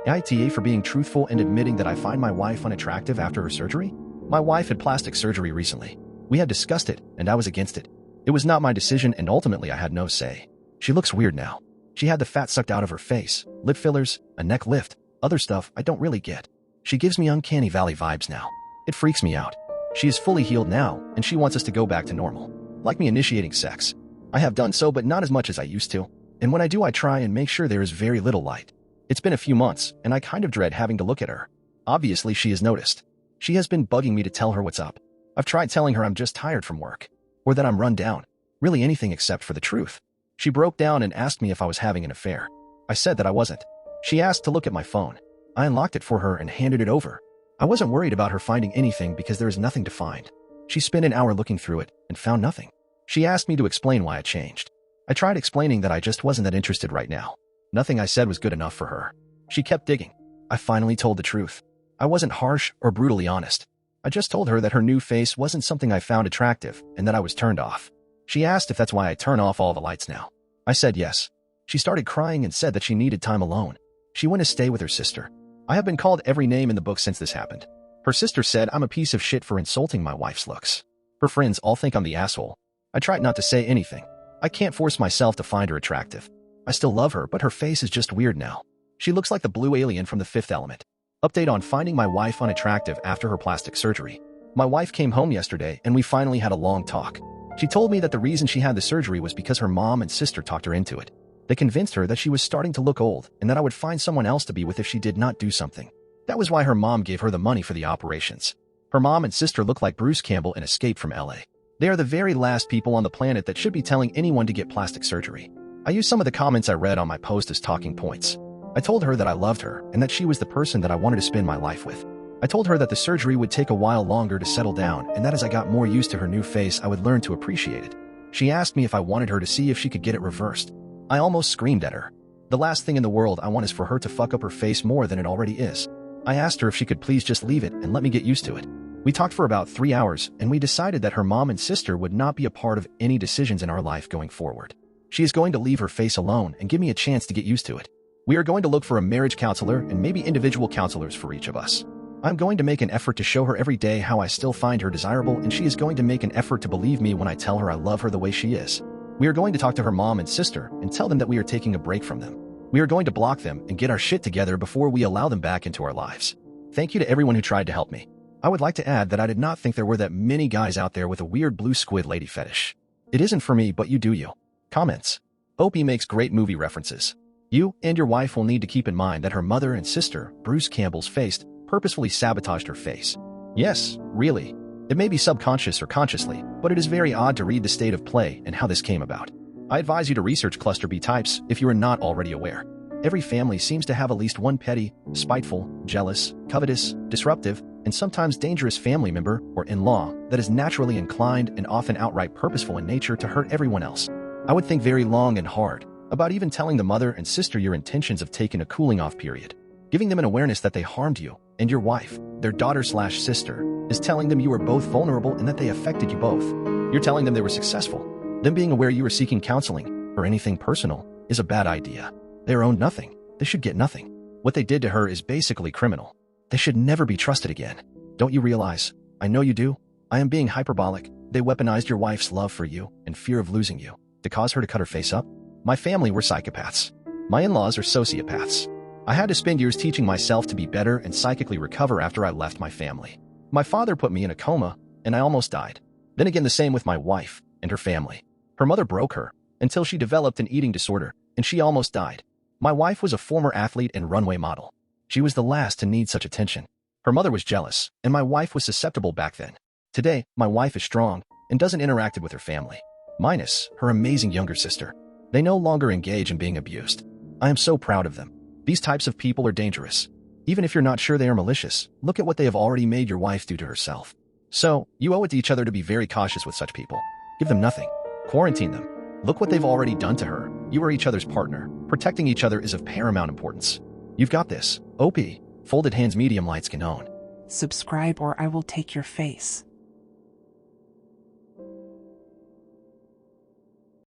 Aita for being truthful and admitting that I find my wife unattractive after her surgery? My wife had plastic surgery recently. We had discussed it, and I was against it. It was not my decision, and ultimately I had no say. She looks weird now. She had the fat sucked out of her face, lip fillers, a neck lift, other stuff I don't really get. She gives me uncanny valley vibes now. It freaks me out. She is fully healed now, and she wants us to go back to normal. Like me initiating sex. I have done so, but not as much as I used to. And when I do, I try and make sure there is very little light. It's been a few months, and I kind of dread having to look at her. Obviously, she has noticed. She has been bugging me to tell her what's up. I've tried telling her I'm just tired from work. Or that I'm run down. Really anything except for the truth. She broke down and asked me if I was having an affair. I said that I wasn't. She asked to look at my phone. I unlocked it for her and handed it over. I wasn't worried about her finding anything because there is nothing to find. She spent an hour looking through it and found nothing. She asked me to explain why I changed. I tried explaining that I just wasn't that interested right now. Nothing I said was good enough for her. She kept digging. I finally told the truth. I wasn't harsh or brutally honest. I just told her that her new face wasn't something I found attractive and that I was turned off. She asked if that's why I turn off all the lights now. I said yes. She started crying and said that she needed time alone. She went to stay with her sister. I have been called every name in the book since this happened. Her sister said I'm a piece of shit for insulting my wife's looks. Her friends all think I'm the asshole. I tried not to say anything. I can't force myself to find her attractive. I still love her, but her face is just weird now. She looks like the blue alien from The Fifth Element. Update on finding my wife unattractive after her plastic surgery. My wife came home yesterday and we finally had a long talk. She told me that the reason she had the surgery was because her mom and sister talked her into it. They convinced her that she was starting to look old and that I would find someone else to be with if she did not do something. That was why her mom gave her the money for the operations. Her mom and sister look like Bruce Campbell in Escape from LA. They are the very last people on the planet that should be telling anyone to get plastic surgery. I used some of the comments I read on my post as talking points. I told her that I loved her and that she was the person that I wanted to spend my life with. I told her that the surgery would take a while longer to settle down and that as I got more used to her new face, I would learn to appreciate it. She asked me if I wanted her to see if she could get it reversed. I almost screamed at her. The last thing in the world I want is for her to fuck up her face more than it already is. I asked her if she could please just leave it and let me get used to it. We talked for about 3 hours and we decided that her mom and sister would not be a part of any decisions in our life going forward. She is going to leave her face alone and give me a chance to get used to it. We are going to look for a marriage counselor and maybe individual counselors for each of us. I'm going to make an effort to show her every day how I still find her desirable, and she is going to make an effort to believe me when I tell her I love her the way she is. We are going to talk to her mom and sister and tell them that we are taking a break from them. We are going to block them and get our shit together before we allow them back into our lives. Thank you to everyone who tried to help me. I would like to add that I did not think there were that many guys out there with a weird blue squid lady fetish. It isn't for me, but you do you. Comments. Opie makes great movie references. You and your wife will need to keep in mind that her mother and sister, Bruce Campbell's face, purposefully sabotaged her face. Yes, really. It may be subconscious or consciously, but it is very odd to read the state of play and how this came about. I advise you to research cluster B types if you are not already aware. Every family seems to have at least one petty, spiteful, jealous, covetous, disruptive, and sometimes dangerous family member or in-law that is naturally inclined and often outright purposeful in nature to hurt everyone else. I would think very long and hard about even telling the mother and sister your intentions of taking a cooling-off period. Giving them an awareness that they harmed you, and your wife, their daughter/sister, is telling them you were both vulnerable and that they affected you both. You're telling them they were successful. Them being aware you were seeking counseling or anything personal is a bad idea. They are owed nothing. They should get nothing. What they did to her is basically criminal. They should never be trusted again. Don't you realize? I know you do. I am being hyperbolic. They weaponized your wife's love for you and fear of losing you to cause her to cut her face up. My family were psychopaths. My in-laws are sociopaths. I had to spend years teaching myself to be better and psychically recover after I left my family. My father put me in a coma, and I almost died. Then again, the same with my wife and her family. Her mother broke her until she developed an eating disorder, and she almost died. My wife was a former athlete and runway model. She was the last to need such attention. Her mother was jealous, and my wife was susceptible back then. Today, my wife is strong and doesn't interact with her family, minus her amazing younger sister. They no longer engage in being abused. I am so proud of them. These types of people are dangerous. Even if you're not sure they are malicious, look at what they have already made your wife do to herself. So, you owe it to each other to be very cautious with such people. Give them nothing. Quarantine them. Look what they've already done to her. You are each other's partner. Protecting each other is of paramount importance. You've got this. OP. Folded hands medium lights can own. Subscribe or I will take your face.